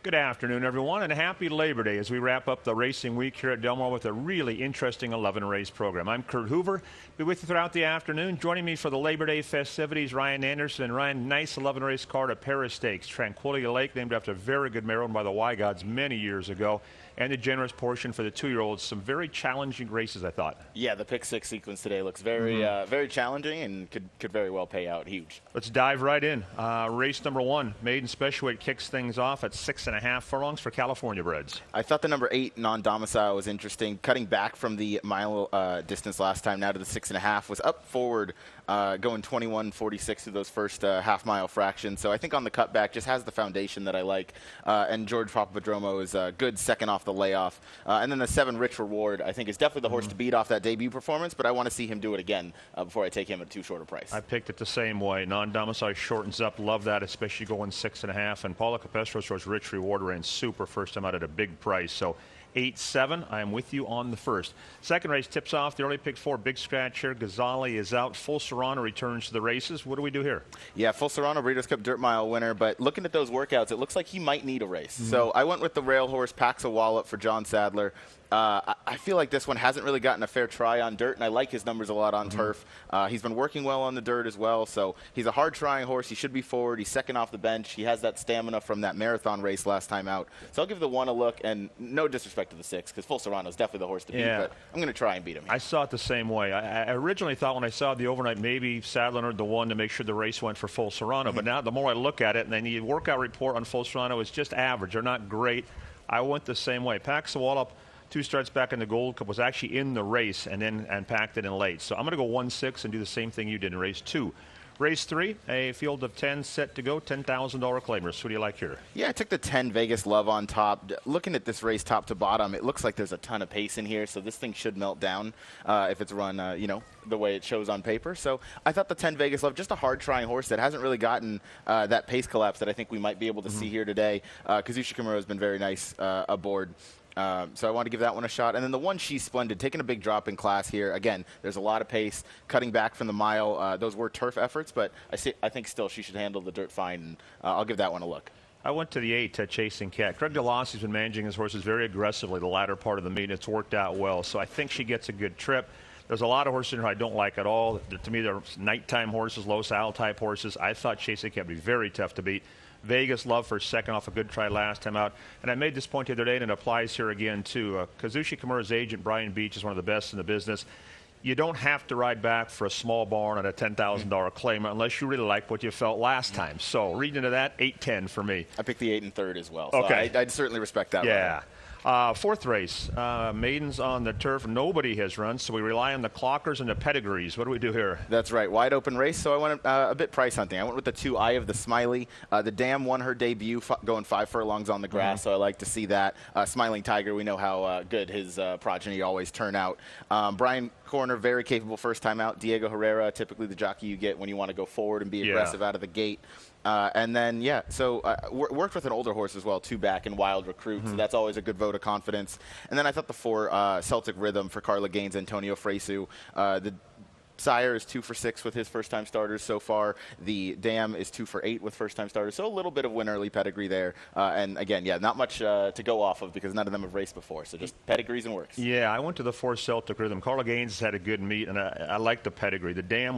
Good afternoon, everyone, and happy Labor Day as we wrap up the racing week here at Del Mar with a really interesting 11-race program. I'm Kurt Hoover. Be with you throughout the afternoon. Joining me for the Labor Day festivities, Ryan Anderson. And Ryan, nice 11-race card at Paris Stakes. Tranquility Lake, named after a very good mare owned by the Y Gods many years ago. And the generous portion for the 2-year-olds. Some very challenging races, I thought. Yeah, the pick six sequence today looks very very challenging and could very well pay out huge. Let's dive right in. Race number 1, maiden special weight, kicks things off at 6.5 furlongs for California breds. I thought the number 8 non-domicile was interesting. Cutting back from the mile distance last time now to the 6.5, was up forward, going 21.46 through those first half-mile fractions. So I think on the cutback just has the foundation that I like. And George Papadromo is a good second off the layoff. And then the 7 Rich Reward, I think, is definitely the horse to beat off that debut performance, but I want to see him do it again before I take him at too short a price. I picked it the same way. Non-domicile shortens up. Love that, especially going 6.5. And Paula Capestro's Rich Reward ran super first time out at a big price. So 8-7. I am with you on the first. Second race tips off. The early pick 4, big scratch here. Ghazali is out. Full Serrano returns to the races. What do we do here? Yeah, Full Serrano, Breeders' Cup Dirt Mile winner. But looking at those workouts, it looks like he might need a race. So I went with the rail horse, Paxa Wallop, for John Sadler. I feel like this one hasn't really gotten a fair try on dirt, and I like his numbers a lot on turf. He's been working well on the dirt as well, so he's a hard-trying horse. He should be forward. He's second off the bench. He has that stamina from that marathon race last time out. So I'll give the 1 a look, and no disrespect to the 6, because Full Serrano is definitely the horse to beat, but I'm going to try and beat him here. I saw it the same way. I originally thought when I saw the overnight, maybe Sadler entered the 1 to make sure the race went for Full Serrano, but now the more I look at it, and then the workout report on Full Serrano is just average. They're not great. I went the same way. Paxa Wallop, 2 starts back in the Gold Cup, was actually in the race and packed it in late. So I'm going to go 1-6 and do the same thing you did in race 2. Race 3, a field of 10 set to go, $10,000 claimers. What do you like here? Yeah, I took the 10 Vegas Love on top. Looking at this race top to bottom, it looks like there's a ton of pace in here, so this thing should melt down if it's run, the way it shows on paper. So I thought the 10 Vegas Love, just a hard-trying horse that hasn't really gotten that pace collapse that I think we might be able to see here today. Kazushi Kimura has been very nice aboard. So I want to give that one a shot. And then the 1 She's Splendid, taking a big drop in class here. Again, there's a lot of pace, cutting back from the mile. Those were turf efforts, but I think still she should handle the dirt fine, and I'll give that one a look. I went to the 8, Chasing Cat. Craig DeLossi's been managing his horses very aggressively the latter part of the meet. It's worked out well, so I think she gets a good trip. There's a lot of horses in here I don't like at all. To me, they're nighttime horses, low saddle type horses. I thought Chasing Cat would be very tough to beat. Vegas Love for second off a good try last time out. And I made this point the other day, and it applies here again, too. Kazushi Kimura's agent, Brian Beach, is one of the best in the business. You don't have to ride back for a small barn at a $10,000 claim unless you really like what you felt last time. So reading into that, 8-10 for me. I picked the 8 and 3rd as well. Okay. So I'd certainly respect that. Yeah. Fourth race, maidens on the turf. Nobody has run, so we rely on the clockers and the pedigrees. What do we do here? That's right. Wide open race, so I went a bit price hunting. I went with the 2 Eye of the Smiley. The Dam won her debut going 5 furlongs on the grass, so I like to see that. Smiling Tiger, we know how good his progeny always turn out. Brian Corner, very capable first time out. Diego Herrera, typically the jockey you get when you want to go forward and be aggressive out of the gate. And then, worked with an older horse as well, 2 back in Wild Recruit, so that's always a good vote of confidence. And then I thought the 4 Celtic Rhythm for Carla Gaines, Antonio Fresu. The Sire is 2 for 6 with his first-time starters so far. The Dam is 2 for 8 with first-time starters, so a little bit of win early pedigree there. And again, not much to go off of because none of them have raced before, so just pedigrees and works. Yeah, I went to the 4 Celtic Rhythm. Carla Gaines has had a good meet, and I like the pedigree. The Dam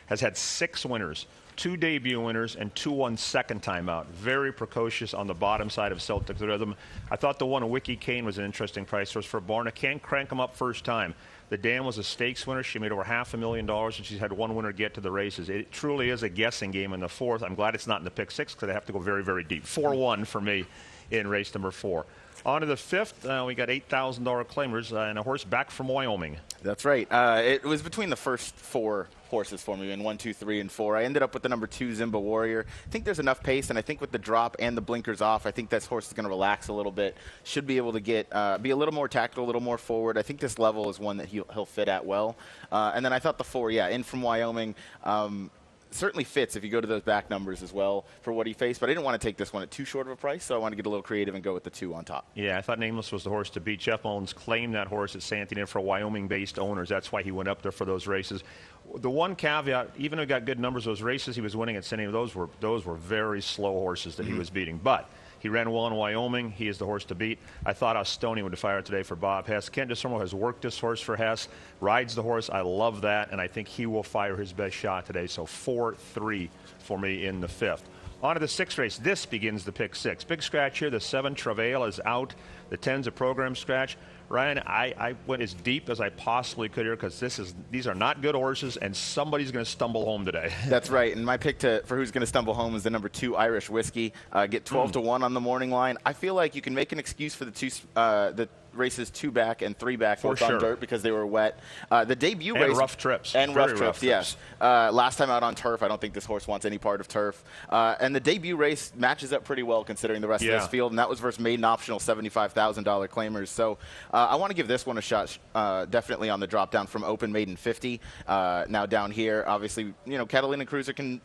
has had 6 winners. 2 debut winners and 2 won second time out. Very precocious on the bottom side of Celtic Rhythm. I thought the 1 Wiki Kane was an interesting price source for Barna. Can't crank him up first time. The Dam was a stakes winner. She made over $500,000, and she's had 1 winner get to the races. It truly is a guessing game in the 4th. I'm glad it's not in the pick 6 because I have to go very, very deep. 4-1 for me in race number 4. On to the 5th, we got $8,000 claimers and a horse back from Wyoming. That's right. It was between the first 4 horses for me in 1, 2, 3, and 4. I ended up with the number 2 Zimba Warrior. I think there's enough pace, and I think with the drop and the blinkers off, I think this horse is going to relax a little bit. Should be able to get be a little more tactical, a little more forward. I think this level is one that he'll fit at well. And then I thought the 4, in from Wyoming. Certainly fits if you go to those back numbers as well for what he faced, but I didn't want to take this one at too short of a price, so I want to get a little creative and go with the 2 on top. Yeah, I thought Nameless was the horse to beat. Jeff Mullins claimed that horse at Santana for Wyoming-based owners. That's why he went up there for those races. The one caveat, even though he got good numbers those races he was winning at Santana, those were very slow horses that he was beating. But He ran well in Wyoming. He is the horse to beat. I thought Ostoni would fire today for Bob Hess. Kent DeSormo has worked this horse for Hess, rides the horse. I love that, and I think he will fire his best shot today. So 4-3 for me in the 5th. On to the 6th race. This begins the pick 6. Big scratch here. The 7, Travail, is out. The 10's a program scratch. Ryan, I went as deep as I possibly could here because these are not good horses, and somebody's going to stumble home today. That's right. And my pick for who's going to stumble home is the number 2 Irish Whiskey. Get 12-1 on the morning line. I feel like you can make an excuse for the races 2 back and 3 back both on dirt because they were wet. The debut race rough trips and rough trips. Yes. Last time out on turf, I don't think this horse wants any part of turf. And the debut race matches up pretty well considering the rest of this field, and that was versus maiden optional $75,000 claimers. So I want to give this one a shot, definitely on the drop down from open maiden 50. Now down here, obviously, Catalina Cruiser can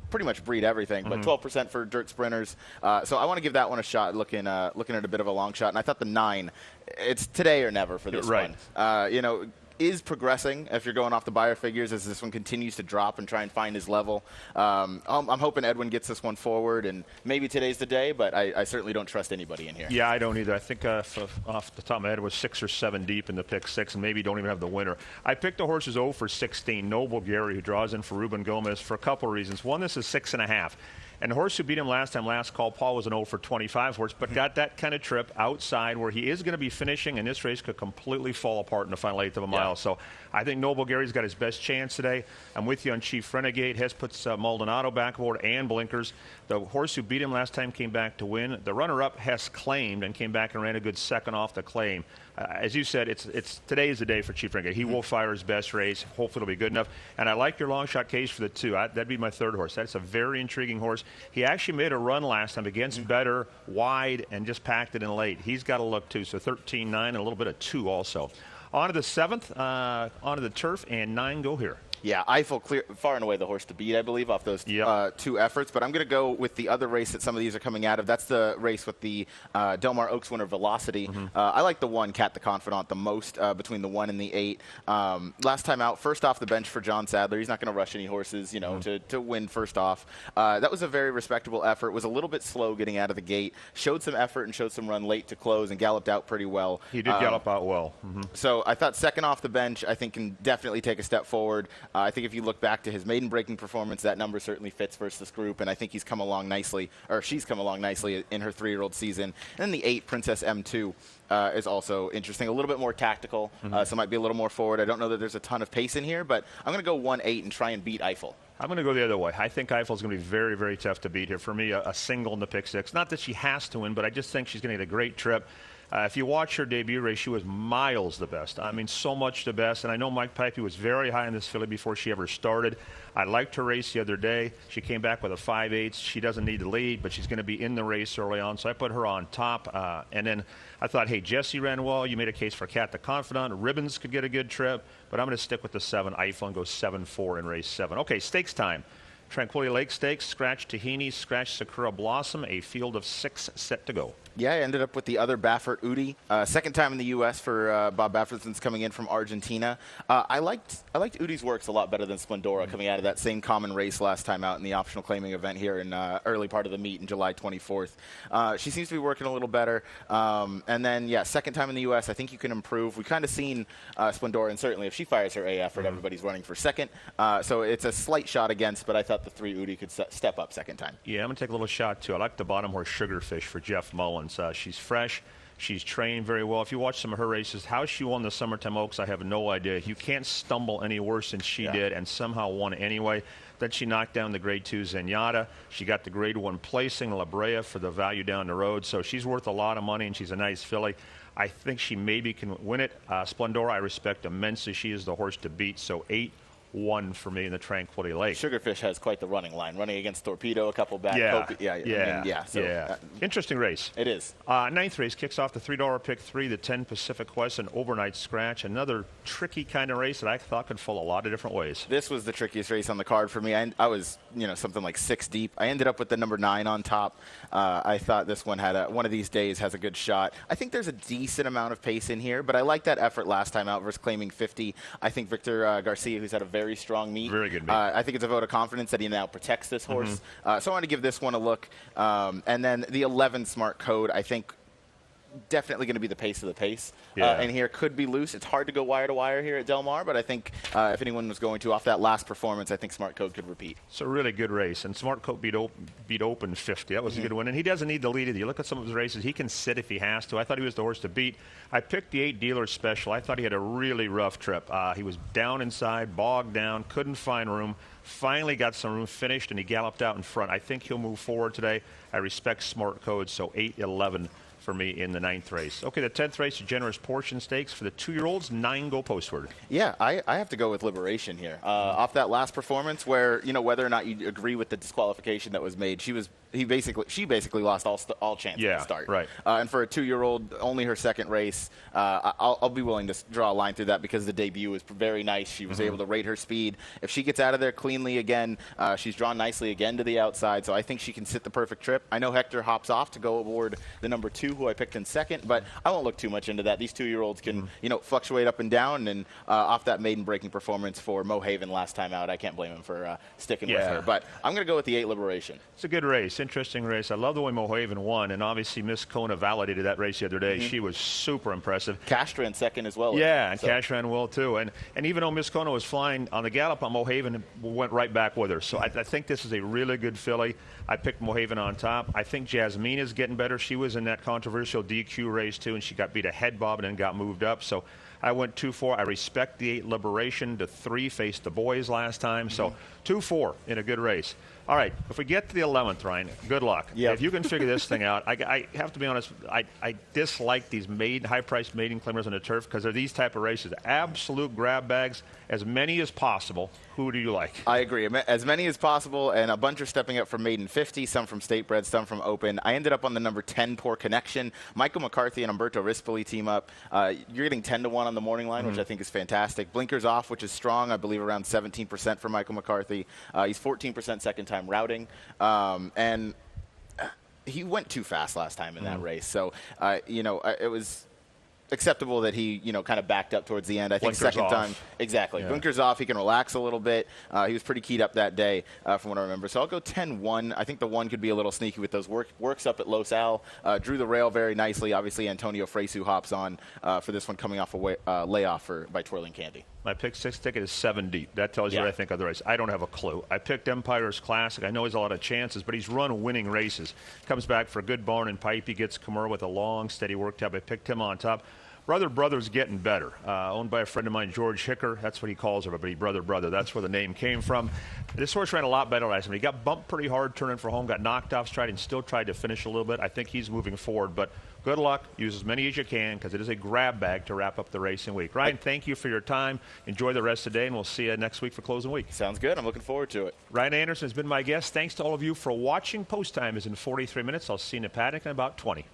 pretty much breed everything, but 12% for dirt sprinters. So I want to give that one a shot, looking at a bit of a long shot. And I thought the 9, it's today or never for this one. Is progressing if you're going off the buyer figures as this one continues to drop and try and find his level. I'm hoping Edwin gets this one forward, and maybe today's the day, but I certainly don't trust anybody in here. Yeah, I don't either. I think off the top of my head it was 6 or 7 deep in the pick 6, and maybe don't even have the winner. I picked the horses 0 for 16, Noble Gary, who draws in for Ruben Gomez for a couple of reasons. One, this is 6.5. And the horse who beat him last time, last call, Paul, was an 0 for 25 horse, but got that kind of trip outside where he is going to be finishing, and this race could completely fall apart in the final 1/8 of a mile. So I think Noble Gary's got his best chance today. I'm with you on Chief Renegade. Hess puts Maldonado backboard and blinkers. The horse who beat him last time came back to win. The runner-up, Hess claimed, and came back and ran a good second off the claim. As you said, today is the day for Chief Renegade. He will fire his best race. Hopefully it'll be good enough. And I like your long shot case for the 2. That'd be my 3rd horse. That's a very intriguing horse. He actually made a run last time against better, wide, and just packed it in late. He's got to look too. So 13-9 and a little bit of 2 also. On to the 7th, on to the turf, and 9 go here. Yeah, Eiffel far and away the horse to beat, I believe, off those 2 efforts. But I'm going to go with the other race that some of these are coming out of. That's the race with the Del Mar Oaks winner, Velocity. I like the 1, Cat the Confidant, the most between the 1 and the 8. Last time out, first off the bench for John Sadler. He's not going to rush any horses, to win first off. That was a very respectable effort. Was a little bit slow getting out of the gate. Showed some effort and showed some run late to close and galloped out pretty well. He did gallop out well. So I thought second off the bench, I think can definitely take a step forward. I think if you look back to his maiden breaking performance, that number certainly fits versus this group, and I think he's come along nicely, or she's come along nicely in her 3-year-old season. And then the 8, Princess M2, is also interesting. A little bit more tactical, so might be a little more forward. I don't know that there's a ton of pace in here, but I'm going to go 1-8 and try and beat Eiffel. I'm going to go the other way. I think Eiffel's going to be very, very tough to beat here. For me, a single in the pick 6. Not that she has to win, but I just think she's going to get a great trip. If you watch her debut race, she was miles the best. I mean, so much the best. And I know Mike Pipey was very high in this filly before she ever started. I liked her race the other day. She came back with a 5/8. She doesn't need to lead, but she's going to be in the race early on. So I put her on top. And then I thought, hey, Jesse ran well. You made a case for Cat the Confidant. Ribbons could get a good trip. But I'm going to stick with the 7, Eiffel, and go 7-4 in race 7. Okay, stakes time. Tranquility Lake Stakes, Scratch Tahini, Scratch Sakura Blossom, a field of 6 set to go. Yeah, I ended up with the other Baffert Udi. Second time in the U.S. for Bob Baffert since coming in from Argentina. I liked Udi's works a lot better than Splendora coming out of that same common race last time out in the optional claiming event here in early part of the meet in July 24th. She seems to be working a little better. And then, yeah, second time in the U.S. I think you can improve. We've kind of seen Splendora, and certainly if she fires her A effort, everybody's running for second. So it's a slight shot against, but I thought the 3 Udi could step up second time. Yeah, I'm going to take a little shot, too. I like the bottom horse Sugarfish for Jeff Mullins. She's fresh. She's trained very well. If you watch some of her races, how she won the Summertime Oaks, I have no idea. You can't stumble any worse than she did and somehow won anyway. Then she knocked down the Grade 2 Zenyatta. She got the Grade 1 placing, La Brea, for the value down the road. So she's worth a lot of money, and she's a nice filly. I think she maybe can win it. Splendora, I respect immensely. She is the horse to beat. So 8-1 for me in the Tranquility Lake. Sugarfish has quite the running line, running against Torpedo, a couple back. Interesting race. It is. 9th race kicks off the $3 pick 3, the 10 Pacific Quest, an overnight scratch. Another tricky kind of race that I thought could fall a lot of different ways. This was the trickiest race on the card for me. I was, something like 6 deep. I ended up with the number 9 on top. I thought this one had one of these days has a good shot. I think there's a decent amount of pace in here, but I like that effort last time out versus claiming 50. I think Victor Garcia, who's had a very very strong meet. Very good meet. I think it's a vote of confidence that he now protects this horse. So I want to give this one a look. And then the 11 Smart Code, I think, definitely going to be the pace of the pace. And here could be loose. It's hard to go wire to wire here at Del Mar, but I think if anyone was going to off that last performance, I think Smart Code could repeat. It's a really good race, and Smart Code beat Open 50. That was a good win, and he doesn't need the lead either. You look at some of his races, he can sit if he has to. I thought he was the horse to beat. I picked the 8 Dealer Special. I thought he had a really rough trip. He was down inside, bogged down, couldn't find room. Finally got some room, finished, and he galloped out in front. I think he'll move forward today. I respect Smart Code, so 8-11 for me in the 9th race. Okay, the 10th race, Generous Portion Stakes. For the 2-year-olds, 9 go postward. Yeah, I have to go with Liberation here. Off that last performance where, whether or not you agree with the disqualification that was made, she basically lost all chance at the start. Right. And for a 2-year-old, only her second race, I'll be willing to draw a line through that because the debut was very nice. She was able to rate her speed. If she gets out of there cleanly again, she's drawn nicely again to the outside, so I think she can sit the perfect trip. I know Hector hops off to go aboard the number 2, who I picked in second, but I won't look too much into that. These 2-year-olds can, fluctuate up and down, and off that maiden-breaking performance for Mo Haven last time out, I can't blame him for sticking with her. But I'm going to go with the 8 Liberation. It's a good race, interesting race. I love the way Mo Haven won, and obviously Miss Kona validated that race the other day. She was super impressive. Cash ran second as well. Yeah, and Cash ran well too. And even though Miss Kona was flying on the gallop on Mo Haven, went right back with her. So I think this is a really good filly. I picked Mo Haven on top. I think Jasmine is getting better. She was in that controversial DQ race too, and she got beat a head bob and then got moved up. So I went 2-4. I respect the 8 Liberation. The 3 faced the boys last time. So 2-4 in a good race. All right, if we get to the 11th, Ryan, good luck. Yep. If you can figure this thing out, I have to be honest, I dislike these high-priced maiden claimers on the turf because they're these type of races. Absolute grab bags, as many as possible. Who do you like? I agree. As many as possible, and a bunch are stepping up from maiden 50, some from state bred, some from open. I ended up on the number 10, Poor Connection. Michael McCarthy and Umberto Rispoli team up. You're getting 10-1 on the morning line, which I think is fantastic. Blinkers Off, which is strong, I believe around 17% for Michael McCarthy. He's 14% second-time routing. And he went too fast last time in that race. So, it was acceptable that he, kind of backed up towards the end. I think Blinkers second off. time. Exactly. Yeah. Blinkers off. He can relax a little bit. He was pretty keyed up that day from what I remember. So I'll go 10-1. I think the 1 could be a little sneaky with those works up at Los Al. Drew the rail very nicely. Obviously, Antonio Fresu hops on for this one coming off a layoff by Twirling Candy. My pick 6 ticket is 7 deep. That tells you what I think of the race. I don't have a clue. I picked Empire's Classic. I know he's a lot of chances, but he's run winning races. Comes back for a good barn and pipe. He gets Kamur with a long, steady work tab. I picked him on top. Brother's getting better. Owned by a friend of mine, George Hicker. That's what he calls everybody, Brother. That's where the name came from. This horse ran a lot better last time. He got bumped pretty hard turning for home, got knocked off stride, and still tried to finish a little bit. I think he's moving forward, but good luck. Use as many as you can because it is a grab bag to wrap up the racing week. Ryan, thank you for your time. Enjoy the rest of the day, and we'll see you next week for closing week. Sounds good. I'm looking forward to it. Ryan Anderson has been my guest. Thanks to all of you for watching. Post time is in 43 minutes. I'll see you in the paddock in about 20.